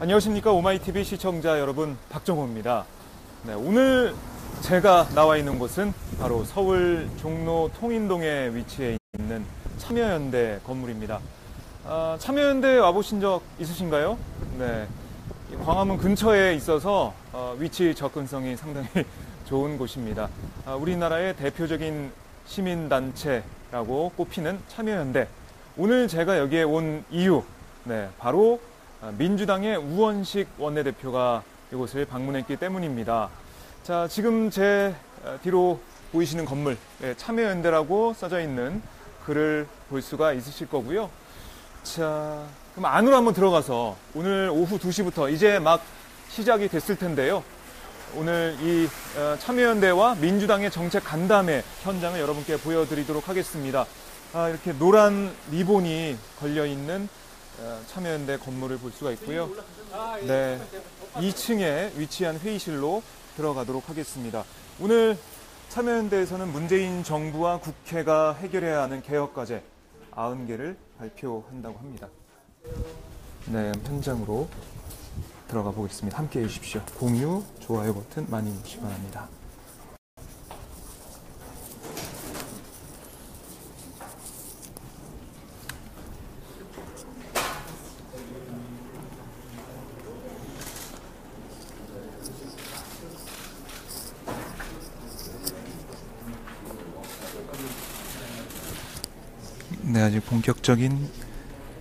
안녕하십니까. 오마이TV 시청자 여러분, 박정호입니다. 네, 오늘 제가 나와 있는 곳은 바로 서울 종로 통인동에 위치해 있는 참여연대 건물입니다. 참여연대 와보신 적 있으신가요? 네, 광화문 근처에 있어서 위치 접근성이 상당히 좋은 곳입니다. 우리나라의 대표적인 시민단체라고 꼽히는 참여연대. 오늘 제가 여기에 온 이유, 바로 민주당의 우원식 원내대표가 이곳을 방문했기 때문입니다. 자, 지금 제 뒤로 보이시는 건물, 참여연대라고 써져 있는 글을 볼 수가 있으실 거고요. 자, 그럼 안으로 한번 들어가서 오늘 오후 2시부터 이제 막 시작이 됐을 텐데요. 오늘 이 참여연대와 민주당의 정책 간담회 현장을 여러분께 보여드리도록 하겠습니다. 이렇게 노란 리본이 걸려있는 참여연대 건물을 볼 수가 있고요. 네, 2층에 위치한 회의실로 들어가도록 하겠습니다. 오늘 참여연대에서는 문재인 정부와 국회가 해결해야 하는 개혁과제 90개를 발표한다고 합니다. 네, 현장으로 들어가 보겠습니다. 함께해 주십시오. 공유, 좋아요 버튼 많이 누르시기 바랍니다. 네, 아직 본격적인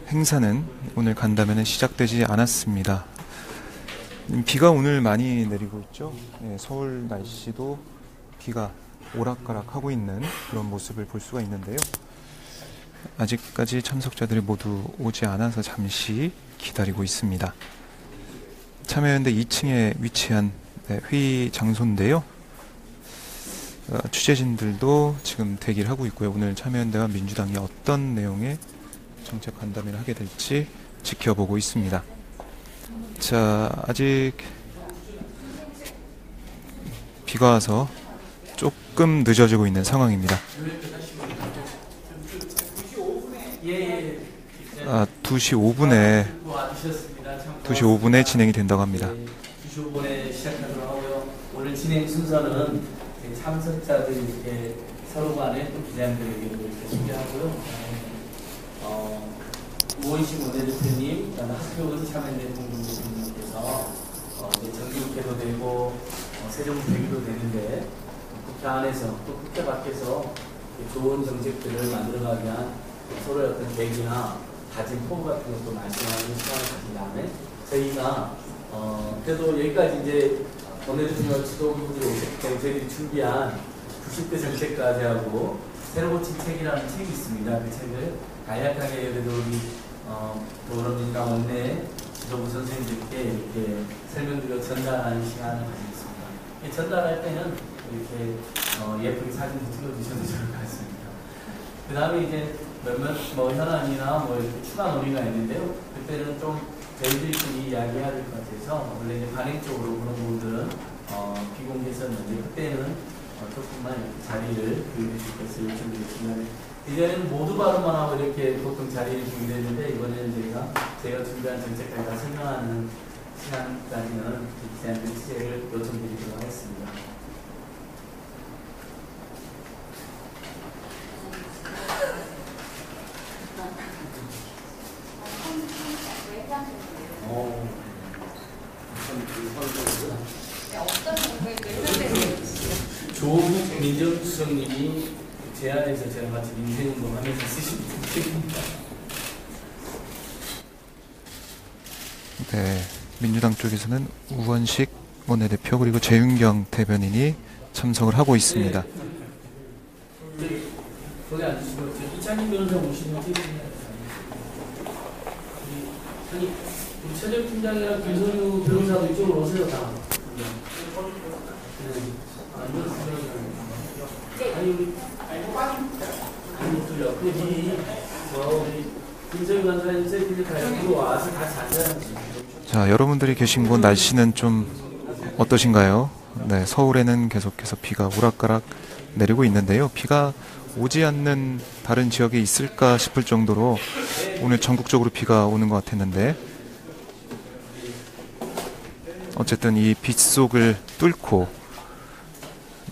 행사는 오늘 간담회는 시작되지 않았습니다. 비가 오늘 많이 내리고 있죠. 네, 서울 날씨도 비가 오락가락하고 있는 그런 모습을 볼 수가 있는데요. 아직까지 참석자들이 모두 오지 않아서 잠시 기다리고 있습니다. 참여연대 2층에 위치한 회의 장소인데요. 취재진들도 지금 대기를 하고 있고요. 오늘 참여연대와 민주당이 어떤 내용의 정책 간담회를 하게 될지 지켜보고 있습니다. 자, 아직 비가 와서 조금 늦어지고 있는 상황입니다. 2시 5분에 진행이 된다고 합니다. 2시 5분에 시작하도록 하고요. 오늘 진행 순서는 참석자들 서로 간에 또 기자님들에게 이렇게 소개하고요. 우원식 원내대표님, 그다음에 학교원 참여연대 공동대표님께서 정기국회도 되고 세종대기도 되는데 국회 안에서 또 국회 밖에서 좋은 정책들을 만들어가기 위한 서로의 어떤 계획이나 다짐 포부 같은 것도 말씀하는 시간을 가진 다음에 저희가 그래도 여기까지 이제 원내대표님과 지도부들이 오셨기 때문에 저희들이 준비한 90대 정책까지하고 새로 고친 책이라는 책이 있습니다. 그 책을 간략하게 그래도 우리 더불어민주당 원내 지도부 선생님들께 이렇게 설명드리고 전달하는 시간을 가지겠습니다. 전달할 때는 이렇게 예쁘게 사진도 찍어주셔도 좋을 것 같습니다. 그 다음에 이제 몇몇 현안이나 이렇게 추가 논의가 있는데요. 그때는 좀 저희들끼리 이야기해야 될 것 같아서 원래 이제 반행적으로 그런 부분들은 비공개했었는데 그때는 조금만 자리를 비워주실 것을 요청드리겠습니다. 이제는 모두 발언만 하고 이렇게 보통 자리를 비우게 되는데 이번에는 제가 준비한 정책까지 다 설명하는 시간까지는 기자님들 취재를 요청드리도록 하겠습니다. 조국 민정수석님이 제안해서 제가 같이 민생운동하면서 쓰신 책입니다. 네, 민주당 쪽에서는 우원식 원내대표 그리고 재윤경 대변인이 참석을 하고 있습니다. 거기 앉으시고 이찬희 변호사 모시는 책입니다. 우리 최재 팀장이랑 김선유 변호사도 이쪽으로 오세요. 다. 자, 여러분들이 계신 곳 날씨는 좀 어떠신가요? 네, 서울에는 계속해서 비가 오락가락 내리고 있는데요. 비가 오지 않는 다른 지역에 있을까 싶을 정도로 오늘 전국적으로 비가 오는 것 같았는데 어쨌든 이 빗속을 뚫고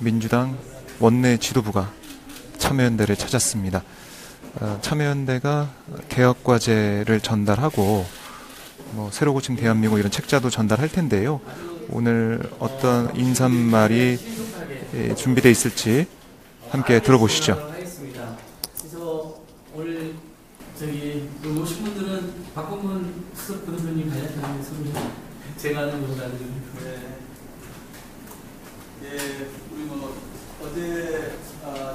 민주당 원내 지도부가 참여연대를 찾았습니다. 참여연대가 개혁과제를 전달하고 새로 고침 대한민국 이런 책자도 전달할 텐데요. 오늘 어떤 인사말이 준비되어 있을지 함께 들어보시죠. 그래서 오늘 오신 분들은 박범근 수석 부대표님 간략하게 소개 제가 하는 것보다는 우리 어제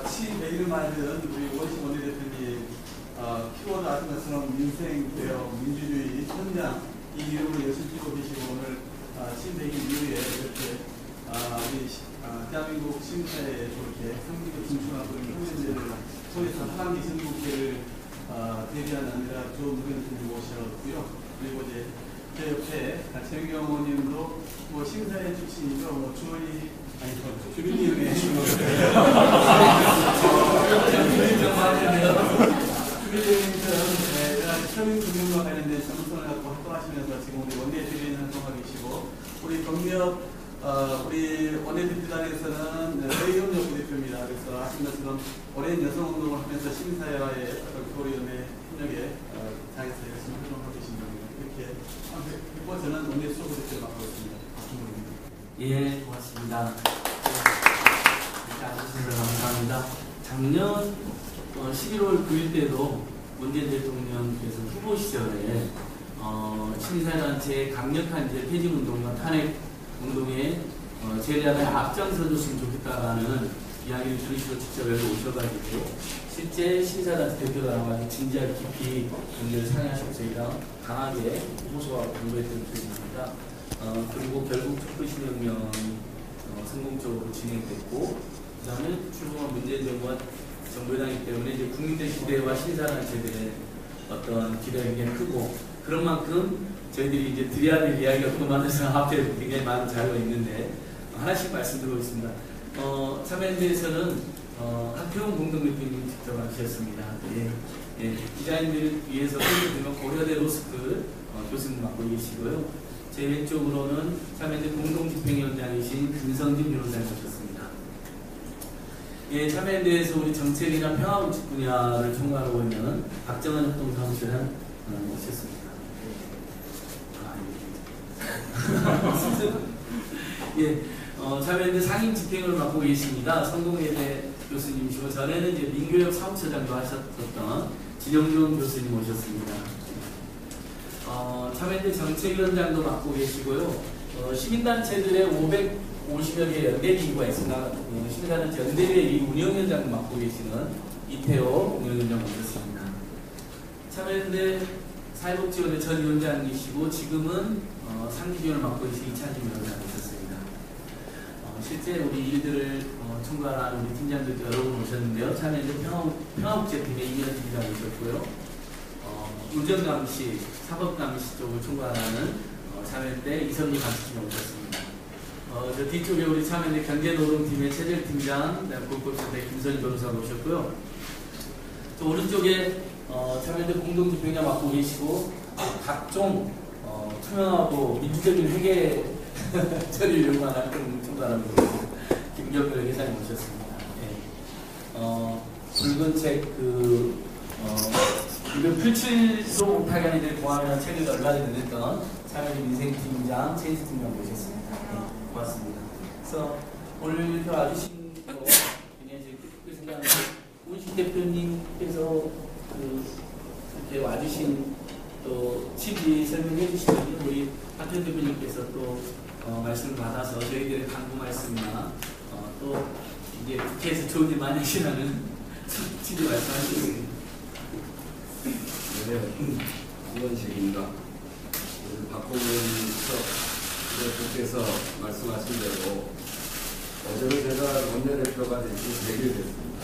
취임 100일을 맞은 우리 원식 원내대표님 키워드 아신 것처럼 민생개혁, 민주주의, 현장 이 이름을 열심히 찍고 계시고 오늘 취임 100일 이후에 이렇게 우리 대한민국 시민사회에 저렇게 성기도 진출하고 있는 후배들을 통해서 하반기 선거국회를 대비하는 아니라 좋은 의견들을 모셨고요. 그리고 이제 제 옆에 최민경 의원님도 시민사회 출신이죠. 주민님의 서민금융과 관련된 전문성을 갖고 활동하시면서 지금 우리 원내대표인 활동하고 계시고 우리 경력 우리 원내대표단에서는 서희영역 부대표입니다. 그래서 아시는 것처럼 오랜 여성운동을 하면서 시민사회와의 교류연의 협력에 장에서 열심히 활동하고 계신 분입니다. 이렇게 그리고 저는 원내 수석부대표를 맡고 있습니다. 박준호입니다. 예, 고맙습니다. 아주셔서 감사합니다. 작년 11월 9일 때도 문재인 대통령께서 후보 시절에 시민사회단체의 강력한 퇴진운동과 탄핵운동에 제대하게 앞장서줬으면 좋겠다라는 이야기를 들으시고 직접 여기 오셔가지고 실제 시민사회단체 대표가 나와서 진지하게 깊이 문제를 상의하시고 저희가 강하게 호소하고 공부했던 기억이 납니다. 그리고 결국 촛불시민혁명이 성공적으로 진행됐고 그 다음에 출범한 문재인 정부와 정부여당이기 때문에 이제 국민들 기대와 시민사회단체들의 어떤 기대가 굉장히 크고 그런 만큼 저희들이 이제 드려야 될 이야기가 또 많아서 앞에 굉장히 많은 자료가 있는데 하나씩 말씀드리겠습니다. 참여연대에서는 한태웅 공동대표님이 직접 하셨습니다. 기자님들을 위해서 보면 고려대 로스쿨 교수님 맡고 계시고요. 제 왼쪽으로는 참여연대 공동집행위원장이신 김성진 변호사님 모셨습니다. 참여연대에서 우리 정책이나 평화정책 분야를 총괄하고 있는 박정환 협동사무실장 모셨습니다. 참여연대 상임 집행을 맡고 계십니다. 성동예대 교수님이시고 전에는 이제 민교협 사무처장도 하셨던 진영준 교수님 모셨습니다. 참여연대 정책위원장도 맡고 계시고요. 시민단체들의 550여 개의 연대기구가 있습니다. 시민단체 연대의 운영위원장도 맡고 계시는 이태호 운영위원장 모셨습니다. 참여연대 사회복지원의 전 위원장이시고 지금은 상기위원을 맡고 계신 이찬진 위원장 모셨습니다. 실제 우리 일들을 총괄하는 우리 팀장들 여러분 오셨는데요. 참여연대 평화국제팀의 이현 팀장 오셨고요. 의정감시, 사법감시 쪽을 총괄하는 참여연대 이선미 감시팀이 오셨습니다. 저 뒤쪽에 우리 참여연대 경제노동팀의 최재팀장, 국고센터의 김선희 변호사 오셨고요. 저 오른쪽에 참여연대 공동집행장 맡고 계시고 각종 투명하고 민주적인 회계 처리를 요구하는 그런 총괄하는 김경별 회장님 오셨습니다. 붉은 책 이거 풀칠도 못하게 하는 이들 공항이라는 책을 얼마 전에 냈던 참여연대 민생팀장, 체인스팀장 모셨습니다. 고맙습니다. 그래서 오늘 이렇게 와주신 거 굉장히 뜻깊게 생각하는 우은식 대표님께서 이렇게 와주신 또 취지 설명해 주시면 우리 박현 대표님께서 또 말씀을 받아서 저희들의 강구 말씀이나 또 이제 국회에서 좋은 일 많이 하시라는 취지 말씀하시겠습니다. 네, 우원식입니다. 박홍근 대표께서 말씀하신 대로 어제로 제가 원내대표가 된 지 100일 됐습니다.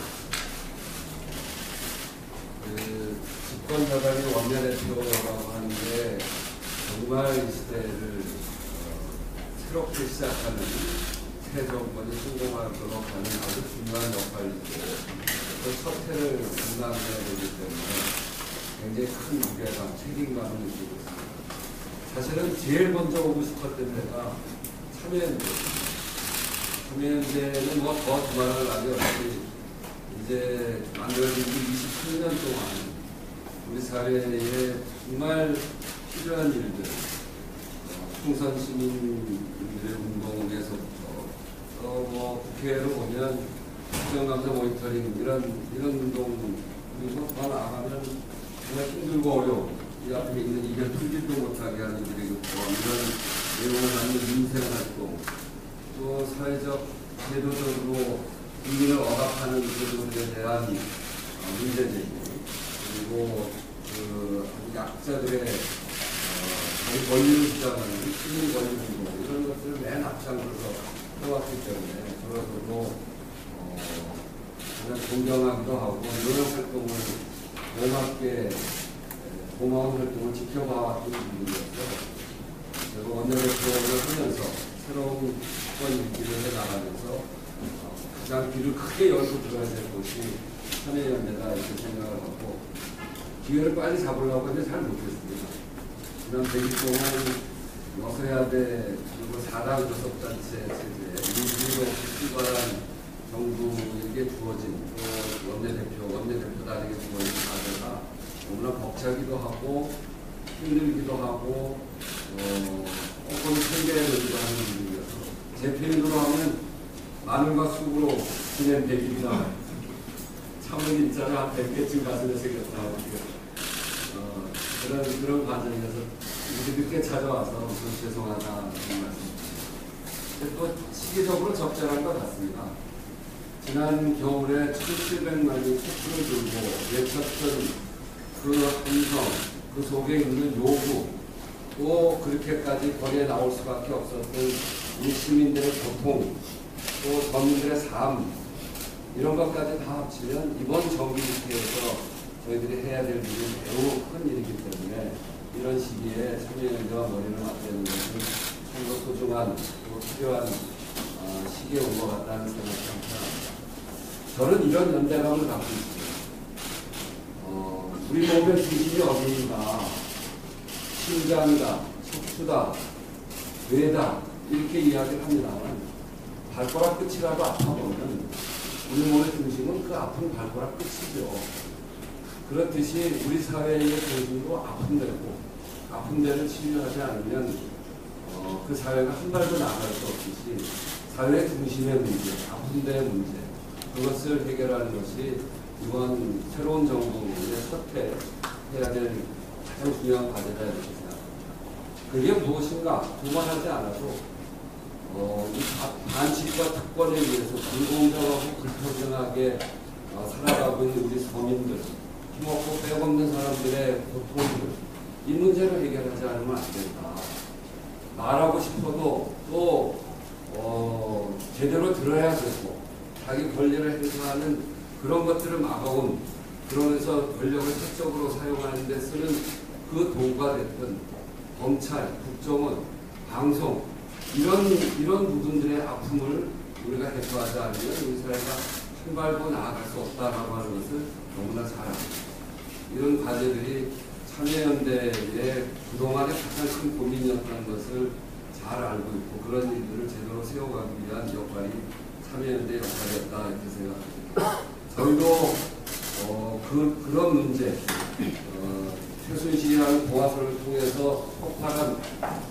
집권 여당의 원내대표라고 하는데 정말 이 시대를 새롭게 시작하는 새 정권이 성공하도록 하는 아주 중요한 역할이고 그 첫 해를 감당해야 되기 때문에 굉장히 큰 무게감, 책임감을 느끼고 있습니다. 사실은 제일 먼저 오고 싶었던 때가 참여연대는 뭐 더 두말할 나위 없이 이제 만들어진 지 23년 동안 우리 사회에 정말 필요한 일들, 풍선 시민들의 운동에서부터 뭐 국회로 보면 국정감사 모니터링 이런 운동, 그리고 더 나아가면 정말 힘들고 어려운 이 앞에 있는 이별 풀지도 못하게 하는 일들이 이런 내용을 갖는 민생활동, 또 사회적 제도적으로 국민을 억압하는 것들에 대한 문제제기, 그리고 그 약자들의 자기 권리를 주장하는 시민 권리 운동 이런 것들을 맨 앞장서서 해왔기 때문에 저로서도 그냥 존경하기도 하고 이런 활동을 고마운 활동을 지켜봐왔던 분들이었어요. 그리고 원내대표를 하면서 새로운 국권 일기를 해나가면서 가장 귀를 크게 열고 들어야 될 곳이 참여연대다 이렇게 생각을 하고 기회를 빨리 잡으려고 했는데 잘 못했습니다. 지난 100일 동안 여서야대 그리고 4당 교섭단체 체제 민주주의로 출발한 정부에게 주어진 또 원내대표단에게 주어진 과제가 너무나 벅차기도 하고 힘들기도 하고 조금 생계를 하는 일이어서 제 표현으로 하면 마늘과 쑥으로 지낸 100일이나 참을 인자를 한 100개쯤 가슴에 새겼다. 그런 과정에서 이렇게 늦게 찾아와서 좀 죄송하다는 말씀. 또 시기적으로 적절한 것 같습니다. 지난 겨울에 1,700만이 태풍을 들고 외쳤던 그 함성, 그 속에 있는 요구, 또 그렇게까지 거리에 나올 수밖에 없었던 우리 시민들의 고통, 또 서민들의 삶, 이런 것까지 다 합치면 이번 정기국회에서 저희들이 해야 될 일은 매우 큰 일이기 때문에 이런 시기에 참여연대와 머리를 맞대는 것은 참으로 소중한 또 필요한 시기에 온 것 같다는 생각이 합니다. 저는 이런 연대감을 갖고 있습니다. 우리 몸의 중심이 어디인가, 심장이다, 척추다, 뇌다 이렇게 이야기를 합니다만 발가락 끝이라도 아파보면 우리 몸의 중심은 그 아픈 발가락 끝이죠. 그렇듯이 우리 사회의 중심도 아픈 데를 치료하지 않으면 그 사회가 한 발도 나갈 수 없듯이 사회의 중심의 문제, 아픈 데의 문제, 그것을 해결하는 것이 이번 새로운 정부의 첫 해 해야 될 가장 중요한 과제다 이렇게 생각합니다. 그게 무엇인가 두말하지 않아도 이 반칙과 특권에 의해서 불공정하고 불평등하게 살아가고 있는 우리 서민들, 힘없고 빼없는 사람들의 고통들, 이 문제를 해결하지 않으면 안 된다. 말하고 싶어도 또 제대로 들어야 되고 자기 권리를 행사하는 그런 것들을 막아온, 그러면서 권력을 사적으로 사용하는 데 쓰는 그 도구가 됐던 검찰, 국정원, 방송 이런 부분들의 아픔을 우리가 해소하지 않으면 우리 사회가 한 발도 나아갈 수 없다라고 하는 것을 너무나 잘 압니다. 이런 과제들이 참여연대의 그동안의 가장 큰 고민이었다는 것을 잘 알고 있고 그런 일들을 제대로 세워가기 위한 역할이 참여연대의 역할이었다 이렇게 생각합니다. 저희도 그런 문제, 최순실이라는 고화설을 통해서 폭발한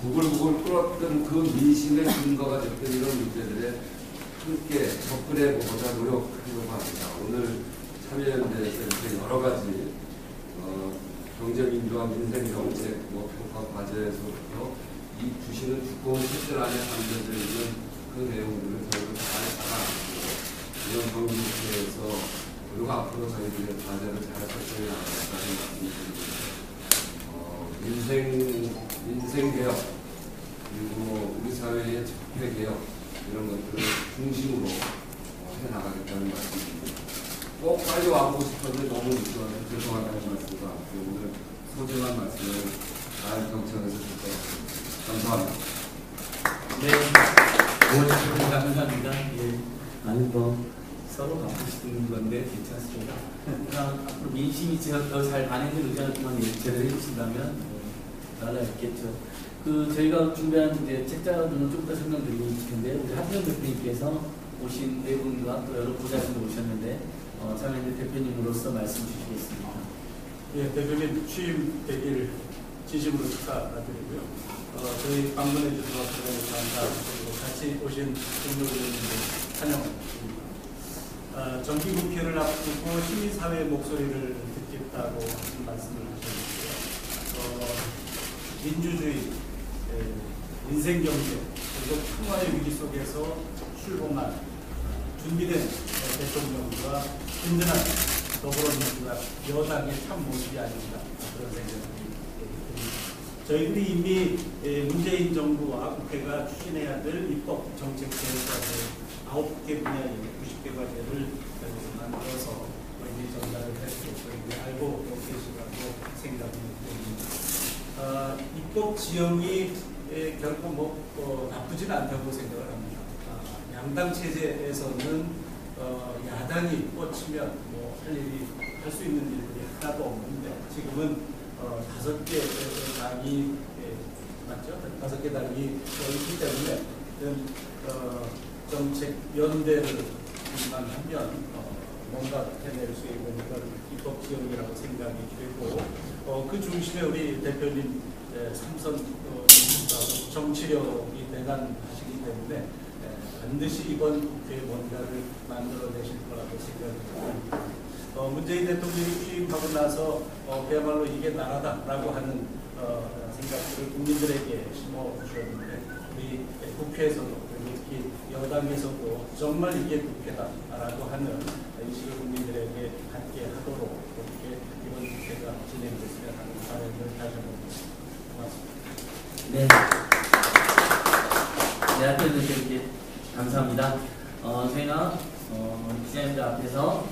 부글부글 끓었던 그 민심의 근거가 됐던 이런 문제들에 함께 접근해보고자 노력하려고 합니다. 오늘 참여연대에서 이렇게 여러 가지 경제민주화 민생정책 평가 과제에서부터 이 주시는 두꺼운 책들 안에 담겨져 있는 그 내용들을 저희도 잘 알아보고 이런 경기에서 그리고 앞으로 저희들의 과제를 잘 설정해 나가겠다는 말씀드립니다. 민생개혁 그리고 우리 사회의 적폐개혁 이런 것들을 중심으로 해나가겠다는 말씀입니다. 꼭 빨리 와보고 싶었는데 너무 늦어서 죄송하다는 말씀과 오늘 소중한 말씀을 잘 경청해서 줄 것 같습니다. 감사합니다. 네, 오늘 감사합니다. 예, 아니 뭐 서로 갖고 싶은 건데 괜찮습니다. 앞으로 민심이 더 잘 반영되는 의견을 제대로 해주신다면 나라였겠죠. 저희가 준비한 이제 책자들은 좀 더 설명드리고 싶은데, 우리 하태경 대표님께서 오신 네 분과 또 여러 보좌진들 오셨는데, 참여연대 대표님으로서 말씀 주시겠습니다. 예, 대표님 취임 100일 진심으로 축하드리고요. 저희 방문해 주셔서 대단히 감사드리고 같이 오신 동료들님들 환영합니다. 정기국회를 앞두고 시민사회의 목소리를 듣겠다고 말씀을 하셨는데요. 민주주의, 인생경제, 그리고 평화의 위기 속에서 출범한 준비된 대통령과 든든한 더불어민주당 여당의 참 모습이 아닌가 그런 생각이 듭니다. 저희들이 이미 문재인 정부와 국회가 추진해야 될 입법 정책 계획과제 9개 분야의 90개 과제를 만들어서 이미 전달을 했고 알고 계시라고 생각이 됩니다. 입법 지형이 결코 나쁘지는 않다고 생각을 합니다. 양당 체제에서는 야당이 뻗치면 할 수 있는 일들이 하나도 없는데, 지금은 5개 당이 맞죠? 5개 당이 있기 때문에 정책 연대를만 하면 뭔가 해낼 수 있는 그런 입법 지형이라고 생각이 되고, 그 중심에 우리 대표님 삼선 정치력이 대단하시기 때문에 반드시 이번 국회에 뭔가를 만들어내실 거라고 생각합니다. 문재인 대통령이 취임하고 나서 그야말로 이게 나라다라고 하는 생각들을 국민들에게 심어주셨는데, 우리 국회에서도 특히 여당에서도 정말 이게 국회다라고 하는 인식을 국민들에게 갖게 하도록 그렇게 이번 국회가 진행됐으면 하는 바람을 다시 한번 고맙습니다. 네. 네, 하태경 대표님께 감사합니다. 저희가 기자님들 앞에서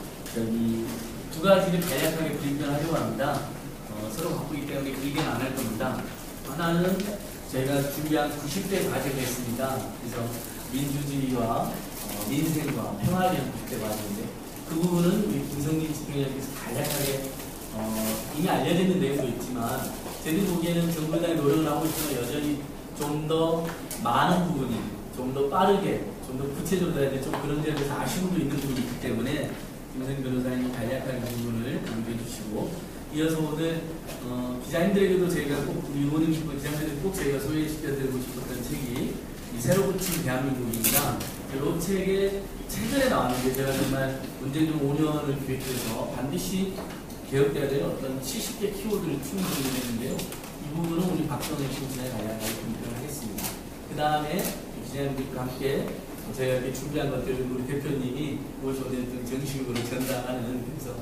두 가지를 간략하게 브리핑을 하려고 합니다. 서로 바쁘기 때문에 길게는 안 할 겁니다. 하나는 저희가 준비한 90대 과제가 있습니다. 그래서 민주주의와 민생과 평화에 대한 90대 과제인데, 그 부분은 우리 김성진 집행위원께서 간략하게 이미 알려져 있는 내용도 있지만, 저희들 보기에는 정부당이 노력을 하고 있지만 여전히 좀 더 많은 부분이 좀 더 빠르게, 좀 더 구체적으로 해야 돼. 좀 그런 데에 대해서 아쉬움도 있는 부분이 있기 때문에 김성진 변호사님 간략하게 부분을 강조해 주시고, 이어서 오늘 기자님들에게도 저희가 꼭, 우리 의원님 기자님들에게 꼭 저희가 소개시켜드리고 싶었던 책이 이 새로 고친 대한민국입니다. 이 책에 최근에 나왔는데, 제가 정말 문재인 5년을 기획해서 반드시 개혁돼야 될 어떤 70개 키워드를 충분히 했는데요. 이 부분은 우리 박정희 기자에 간략하게 공표를 하겠습니다. 그 다음에 기자님들과 함께 저희가 이렇게 준비한 것들을 우리 대표님이 무엇이 어쨌든 정식으로 전달하는, 그래서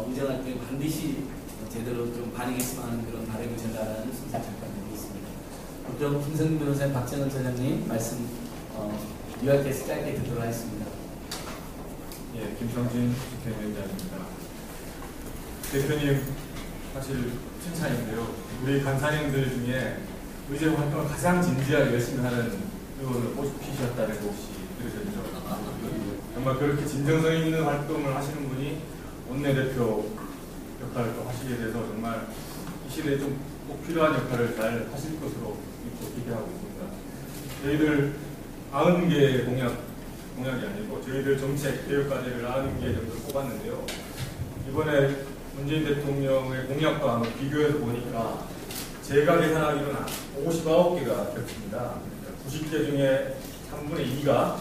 의정할 때 반드시 제대로 좀 반영했으면 하는 그런 바람을 전달하는 순서 잠깐 드리겠습니다. 그럼 김성진 변호사님, 박정은 처장님 말씀 요약해서 짧게 듣도록 하겠습니다. 예, 김성진 집행위원장입니다. 대표님 사실 칭찬인데요. 우리 간사님들 중에 의정 활동을 가장 진지하게 열심히 하는 의원을 뽑히셨다는 거 혹시 들으셨죠? 정말 그렇게 진정성 있는 활동을 하시는 분이 원내대표 역할을 또 하시게 돼서 정말 이 시대에 좀 꼭 필요한 역할을 잘 하실 것으로 기대하고 있습니다. 저희들 90개 공약이 아니고 저희들 정책 개혁과제를 90개 정도 뽑았는데요. 이번에 문재인 대통령의 공약과 비교해서 보니까 제가 계산하기로는 59개가 됐습니다. 90개 중에 3분의 2가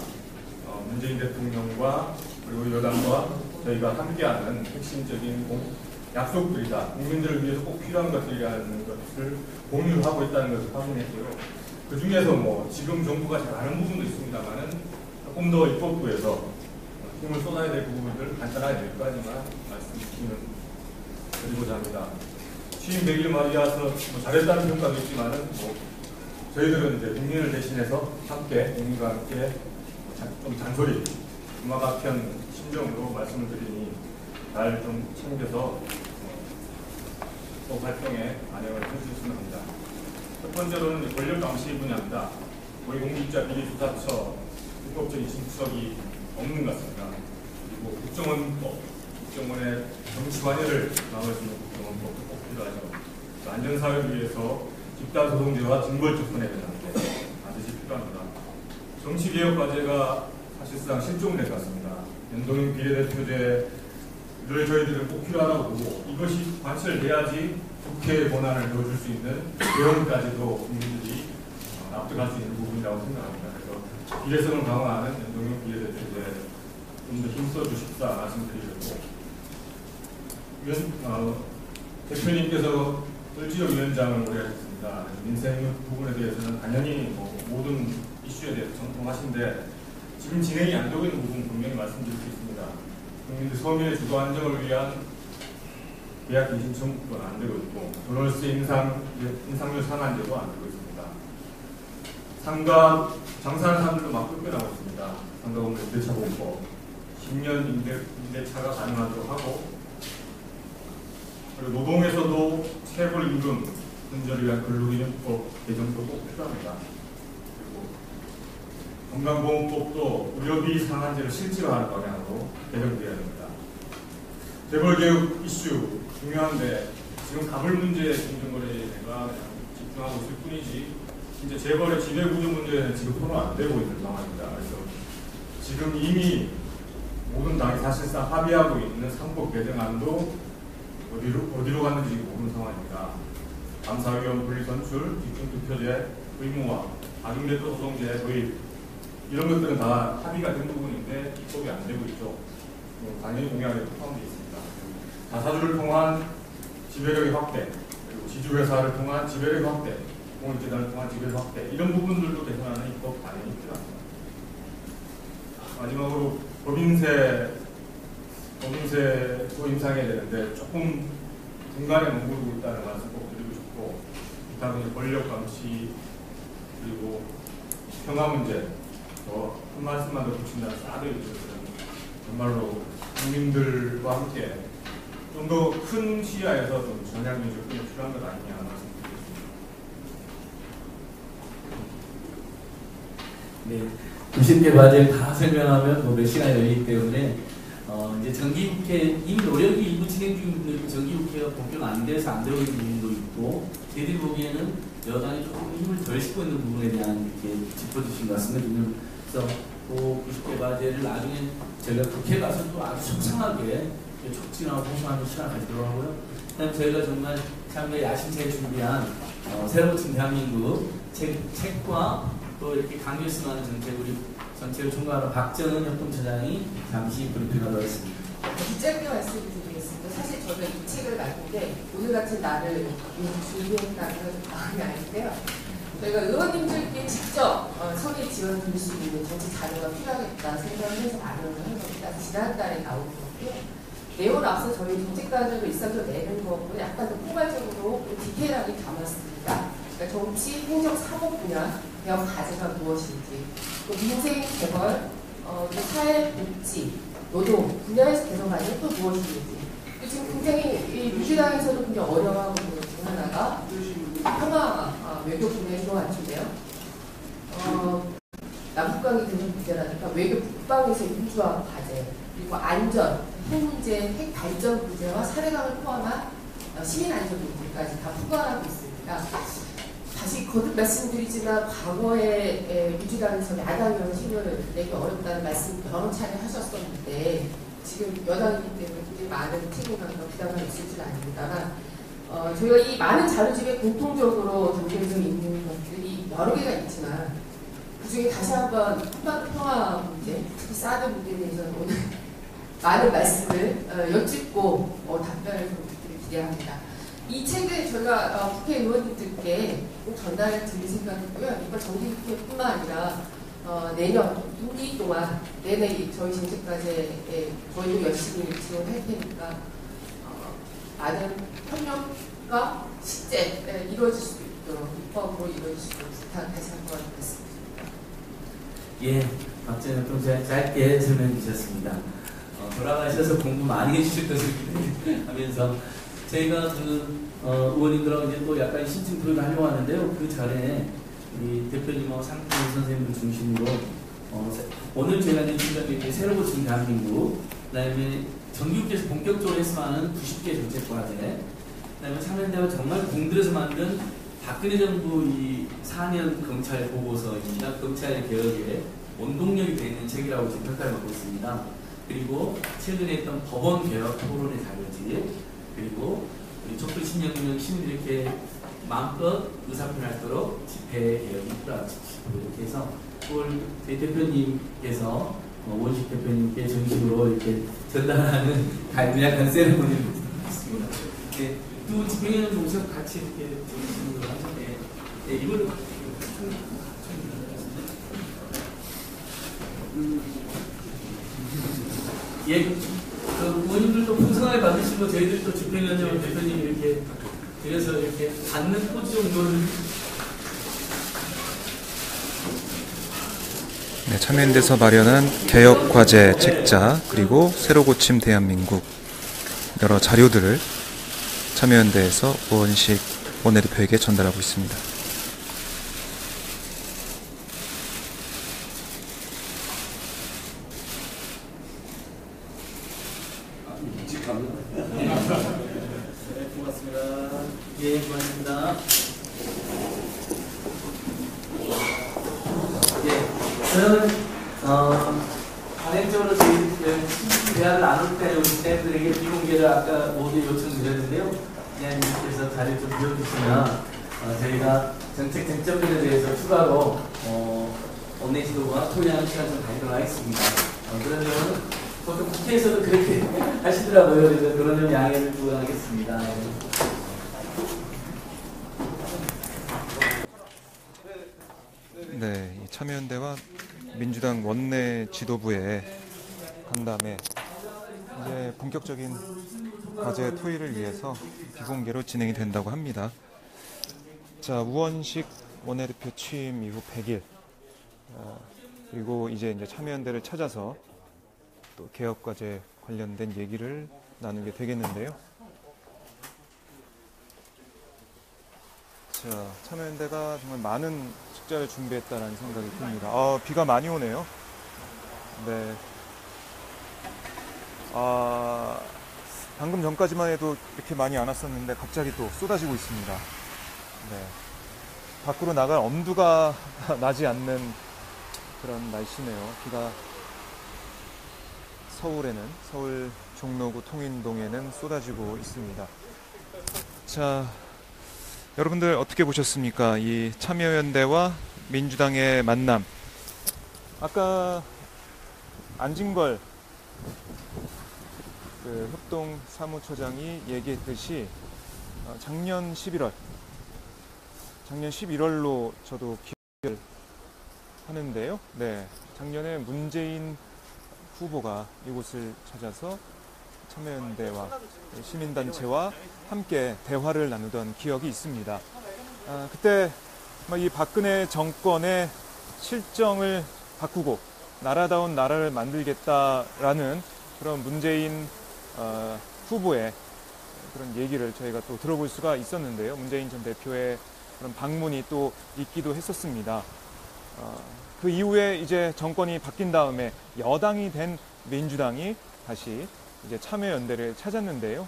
문재인 대통령과 그리고 여당과 저희가 함께하는 핵심적인 약속들이다. 국민들을 위해서 꼭 필요한 것들이라는 것을 공유하고 있다는 것을 확인했고요. 그 중에서 지금 정부가 잘 아는 부분도 있습니다만은 조금 더 입법부에서 힘을 쏟아야 될 부분들 간단하게 몇 가지만 말씀드리고자 합니다. 취임 100일 맞이해서 잘했다는 평가도 있지만은 저희들은 이제 국민을 대신해서 함께 국민과 함께 좀 잔소리, 음악 편 심정으로 말씀을 드리니 잘 좀 챙겨서 법 활동에 반영을 해주셨으면 합니다. 첫 번째로는 권력 감시 분야입니다. 고위공직자 비리수사처 불법적인 진척이 없는 것 같습니다. 그리고 국정원의 정치 관여를 막을 수 있는 국정원법도 꼭 필요하죠. 안전사회를 위해서 집단 소송제와 징벌적 손해배상제 반드시 필요합니다. 정치개혁 과제가 사실상 실종된 것 같습니다. 연동형 비례대표제를 저희들은 꼭 필요하다고 보고 이것이 관철돼야지 국회의 권한을 넣어줄 수 있는 개헌까지도 국민들이 납득할 수 있는 부분이라고 생각합니다. 그래서 비례성을 강화하는 연동형 비례대표제에 좀 더 힘써주십사 말씀드리겠고 대표님께서 을지역위원장을 오래 하셨습니다. 민생 부분에 대해서는 당연히 모든 이슈에 대해서 정통하신데 지금 진행이 안 되고 있는 부분 분명히 말씀드릴 수 있습니다. 국민들 서민의 주거 안정을 위한 계약 인신 청구권 안 되고 있고 전월세 인상률 상한제도 안 되고 있습니다. 상가 장사하는 사람들도 막 쫓겨나고 있습니다. 상가공개 임대차 공법 10년 임대차가 가능하도록 하고 그리고 노동에서도 체불 임금 근절을 위한 근로기준법 개정도 꼭 필요합니다. 그리고 건강보험법도 의료비 상한제를 실질화하는 방향으로 개정되어야 됩니다. 재벌개혁 이슈 중요한데 지금 가불 문제 공정거래가 그냥 집중하고 있을 뿐이지 진짜 재벌의 지배구조 문제는 지금 토론 안 되고 있는 상황입니다. 그래서 지금 이미 모든 당이 사실상 합의하고 있는 3법 개정안도 어디로 갔는지 모르는 상황입니다. 감사위원 분리선출, 집중투표제 의무화, 아중대도 소송제 도입 이런 것들은 다 합의가 된 부분인데 입법이 안 되고 있죠. 당연히 공약에 포함되어 있습니다. 자사주를 통한 지배력의 확대, 그리고 지주회사를 통한 지배력의 확대, 공익재단을 통한 지배력 확대 이런 부분들도 개선하는 입법 당연히 필요합니다. 마지막으로 법인세도 인상해야 되는데 조금 중간에 머무르고 있다는 말씀 꼭 드리고 싶고 기타 권력 감시 그리고 평화 문제 한 말씀만 더 붙인다면 싸드릴 것은 정말로 국민들과 함께 좀 더 큰 시야에서 좀 전략적 접근이 필요한 것 아니냐 말씀드리겠습니다. 네, 90개 과제를 다 설명하면 몇 시간이 걸리기 때문에 이제 정기국회 이미 노력이 일부 진행 중인 분도 정기국회가 본격 안 돼서 안 되고 있는 부분도 있고 저희들이 보기에는 여당이 조금 힘을 덜 싣고 있는 부분에 대한 이렇게 짚어주신 것 같습니다. 그래서 그 90개 과제를 나중에 저희가 국회 가서 또 아주 속상하게 촉진하고 호소하는 시간을 가지도록 하고요. 그다음에 저희가 정말 참여 야심차게 준비한 새로 붙은 대한민국 책과 또 이렇게 강조 수많은 정책을 전체를 총괄하는 박정은 협동처장이 잠시 브리핑하도록 하겠습니다. 짧게 말씀드리겠습니다. 사실 저는 이 책을 만든 게 오늘 같은 날을 준비했다는 마음이 아닌데요. 저희가 의원님들께 직접 선의 지원 드릴 수 있는 정치 자료가 필요하겠다 생각을 해서 마련을 한 겁니다. 지난달에 나온 거고요. 내용을 앞서 저희 정책과정을 일상적으로 내는 것보다 약간 더 포괄적으로 디테일하게 담았습니다. 그러니까 정치, 행정, 사법 분야 개혁 과제가 무엇인지, 또 민생 재벌, 또 사회복지, 노동 분야에서 개선하는 또 무엇인지. 지금 굉장히 민주당에서도 굉장히 어려워하고 있는 것 중 하나가 평화 외교 분야인 것 같은데요. 남북관계 개선 문제라든가 외교 북방에서 민주화 과제, 그리고 안전, 핵 문제, 핵 발전 문제와 사례강을 포함한 시민 안전 문제까지 다 포괄하고 있습니다. 다시 거듭 말씀드리지만 과거에 민주당에서 야당이라는 힘을 내기 어렵다는 말씀 여러 차례 하셨었는데 지금 여당이기 때문에 굉장히 많은 책임감과 부담감이 있을 줄 압니다만 저희가 이 많은 자료집에 공통적으로 담겨져 있는 것들이 여러 개가 있지만 그중에 다시 한번 평화 문제, 특히 사드 문제에 대해서는 오늘 많은 말씀을 여쭙고 답변을 드리길 기대합니다. 이 책을 저희가 국회의원님들께 꼭 전달을 드릴 생각이고요. 이번 정기국회뿐만 아니라 내년 임기 동안 내내 저희 정책과제에 저희도 열심히 지원할 테니까 많은 협력과 실제 이루어질 수 있도록 입법으로 이루어질 수 있도록 부탁 다시 한번 드리겠습니다. 예, 박정희 협동처장 짧게 설명해 주셨습니다. 돌아가셔서 공부 많이 해주실 것을 기대하면서 저희가 의원님들하고 이제 또 약간 심층 토론을 하려고 하는데요. 그 전에 우리 대표님하고 상태 선생님을 중심으로 오늘 저희가 이제 준비한 게 새로 고친 대한민국, 그다음에 정기국회에서 본격적으로 했으면 하는 90개 정책과제, 그다음에 참여연대가 정말 공들여서 만든 박근혜 정부 이 4년 검찰 보고서입니다. 검찰 개혁의 원동력이 되는 책이라고 지금 평가를 받고 있습니다. 그리고 최근에 했던 법원 개혁 토론의 자료집, 그리고 우리 촛불 신영명 시민들이 이렇게 마음껏 의사 표현하도록 집회 개혁이 풀어지고, 이렇게 해서 그걸 저희 대표님께서 원식 대표님께 정식으로 이렇게 전달하는 간략한 세레모니를 있습니다. 네, 두 집행위원 동시에 같이 이렇게 보시는 걸 하는데, 네, 이걸 예, 그 의원님들도 풍성하게 받으시고 저희들도 집행위원장 대표님 이렇게 그래서 이렇게 받는 포즈 정도는. 네, 참여연대에서 마련한 개혁과제 책자 그리고 새로 고침 대한민국 여러 자료들을 참여연대에서 우원식 원내대표에게 전달하고 있습니다. 네, 고맙습니다. 예, 고맙습니다. 예, 저는 관행적으로 저희 대화를 나눌 때 우리 쌤들에게 비공개를 아까 모두 요청드렸는데요. 기자님께서 자리를 좀 비워주시면 저희가 정책 쟁점들에 대해서 추가로 원내 지도부와 토의하는 시간 좀 가지도록 하겠습니다. 그러면 보통 국회에서도 그렇게 하시더라고요. 그래서 그런 점 양해를 구하겠습니다. 네, 이 참여연대와 민주당 원내 지도부의 간담회 이제 본격적인 과제 토의를 위해서 비공개로 진행이 된다고 합니다. 자, 우원식 원내대표 취임 이후 100일 그리고 이제 참여연대를 찾아서 또 개혁과제 관련된 얘기를 나누게 되겠는데요. 자, 참여연대가 정말 많은 숙제를 준비했다는 생각이 듭니다. 비가 많이 오네요. 네. 방금 전까지만 해도 이렇게 많이 안 왔었는데 갑자기 또 쏟아지고 있습니다. 네. 밖으로 나갈 엄두가 나지 않는 그런 날씨네요. 비가 서울 종로구 통인동에는 쏟아지고 있습니다. 자, 여러분들 어떻게 보셨습니까? 이 참여연대와 민주당의 만남. 아까 안진걸 협동 사무처장이 얘기했듯이 작년 11월로 저도 기억을 하는데요. 네, 작년에 문재인 후보가 이곳을 찾아서 참여연대와 시민단체와 함께 대화를 나누던 기억이 있습니다. 그때 이 박근혜 정권의 실정을 바꾸고 나라다운 나라를 만들겠다라는 그런 문재인 후보의 그런 얘기를 저희가 또 들어볼 수가 있었는데요. 문재인 전 대표의 그런 방문이 또 있기도 했었습니다. 그 이후에 이제 정권이 바뀐 다음에 여당이 된 민주당이 다시 이제 참여연대를 찾았는데요.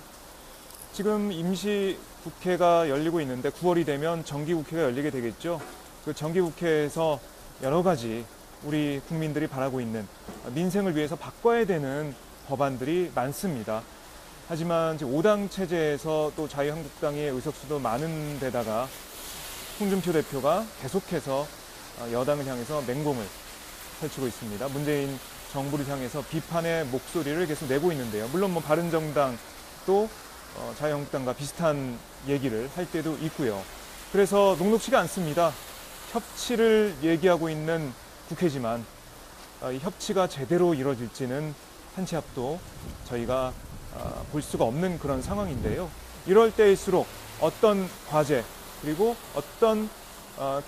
지금 임시국회가 열리고 있는데 9월이 되면 정기국회가 열리게 되겠죠. 그 정기국회에서 여러 가지 우리 국민들이 바라고 있는 민생을 위해서 바꿔야 되는 법안들이 많습니다. 하지만 5당 체제에서 또 자유한국당의 의석수도 많은 데다가 홍준표 대표가 계속해서 여당을 향해서 맹공을 펼치고 있습니다. 문재인 정부를 향해서 비판의 목소리를 계속 내고 있는데요. 물론 바른정당 또 자유한국당과 비슷한 얘기를 할 때도 있고요. 그래서 녹록치가 않습니다. 협치를 얘기하고 있는 국회지만 이 협치가 제대로 이루어질지는 한 치 앞도 저희가 볼 수가 없는 그런 상황인데요. 이럴 때일수록 어떤 과제 그리고 어떤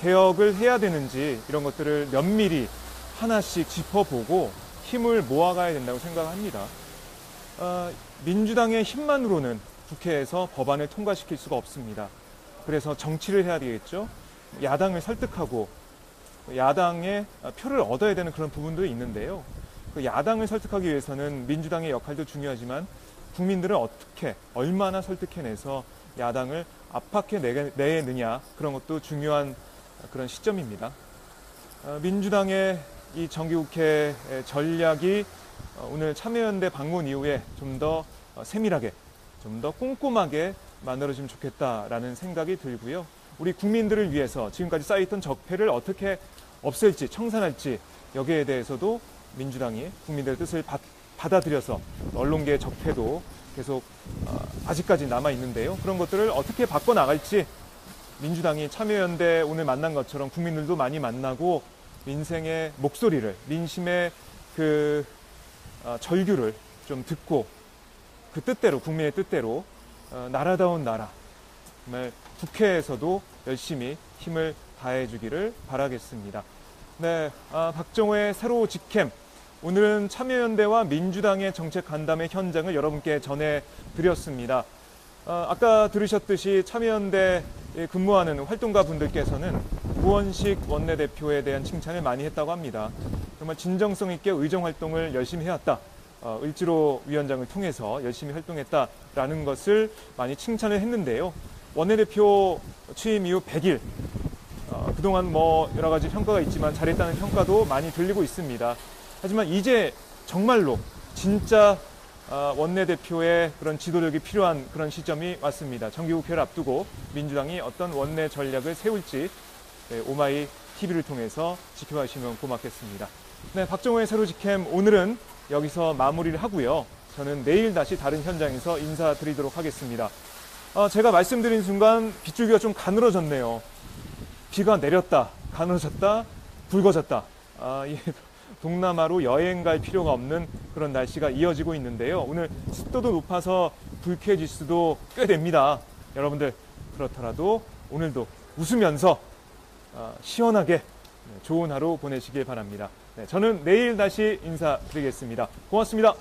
개혁을 해야 되는지 이런 것들을 면밀히 하나씩 짚어보고 힘을 모아가야 된다고 생각합니다. 민주당의 힘만으로는 국회에서 법안을 통과시킬 수가 없습니다. 그래서 정치를 해야 되겠죠. 야당을 설득하고 야당의 표를 얻어야 되는 그런 부분도 있는데요. 그 야당을 설득하기 위해서는 민주당의 역할도 중요하지만 국민들을 어떻게 얼마나 설득해내서 야당을 압박해내느냐, 그런 것도 중요한 그런 시점입니다. 민주당의 이 정기국회 전략이 오늘 참여연대 방문 이후에 좀 더 세밀하게, 좀 더 꼼꼼하게 만들어지면 좋겠다라는 생각이 들고요. 우리 국민들을 위해서 지금까지 쌓여있던 적폐를 어떻게 없앨지, 청산할지, 여기에 대해서도 민주당이 국민들의 뜻을 받아들여서 언론계의 적폐도 계속 아직까지 남아있는데요. 그런 것들을 어떻게 바꿔나갈지 민주당이 참여연대 오늘 만난 것처럼 국민들도 많이 만나고 민생의 목소리를, 민심의 그 절규를 좀 듣고 그 뜻대로, 국민의 뜻대로 나라다운 나라, 정말 국회에서도 열심히 힘을 다해주기를 바라겠습니다. 네, 박정호의 새로 직캠. 오늘은 참여연대와 민주당의 정책 간담회 현장을 여러분께 전해드렸습니다. 아까 들으셨듯이 참여연대 근무하는 활동가 분들께서는 우원식 원내대표에 대한 칭찬을 많이 했다고 합니다. 정말 진정성 있게 의정활동을 열심히 해왔다. 을지로 위원장을 통해서 열심히 활동했다라는 것을 많이 칭찬을 했는데요. 원내대표 취임 이후 100일, 그동안 뭐 여러 가지 평가가 있지만 잘했다는 평가도 많이 들리고 있습니다. 하지만 이제 정말로 진짜 원내대표의 그런 지도력이 필요한 그런 시점이 왔습니다. 정기국회를 앞두고 민주당이 어떤 원내 전략을 세울지 오마이 TV를 통해서 지켜봐주시면 고맙겠습니다. 네, 박정호의 새로 직캠 오늘은 여기서 마무리를 하고요. 저는 내일 다시 다른 현장에서 인사드리도록 하겠습니다. 제가 말씀드린 순간 빗줄기가 좀 가늘어졌네요. 비가 내렸다, 가늘어졌다, 붉어졌다. 동남아로 여행 갈 필요가 없는 그런 날씨가 이어지고 있는데요. 오늘 습도도 높아서 불쾌지수도 꽤 됩니다. 여러분들 그렇더라도 오늘도 웃으면서 시원하게 좋은 하루 보내시길 바랍니다. 네, 저는 내일 다시 인사드리겠습니다. 고맙습니다.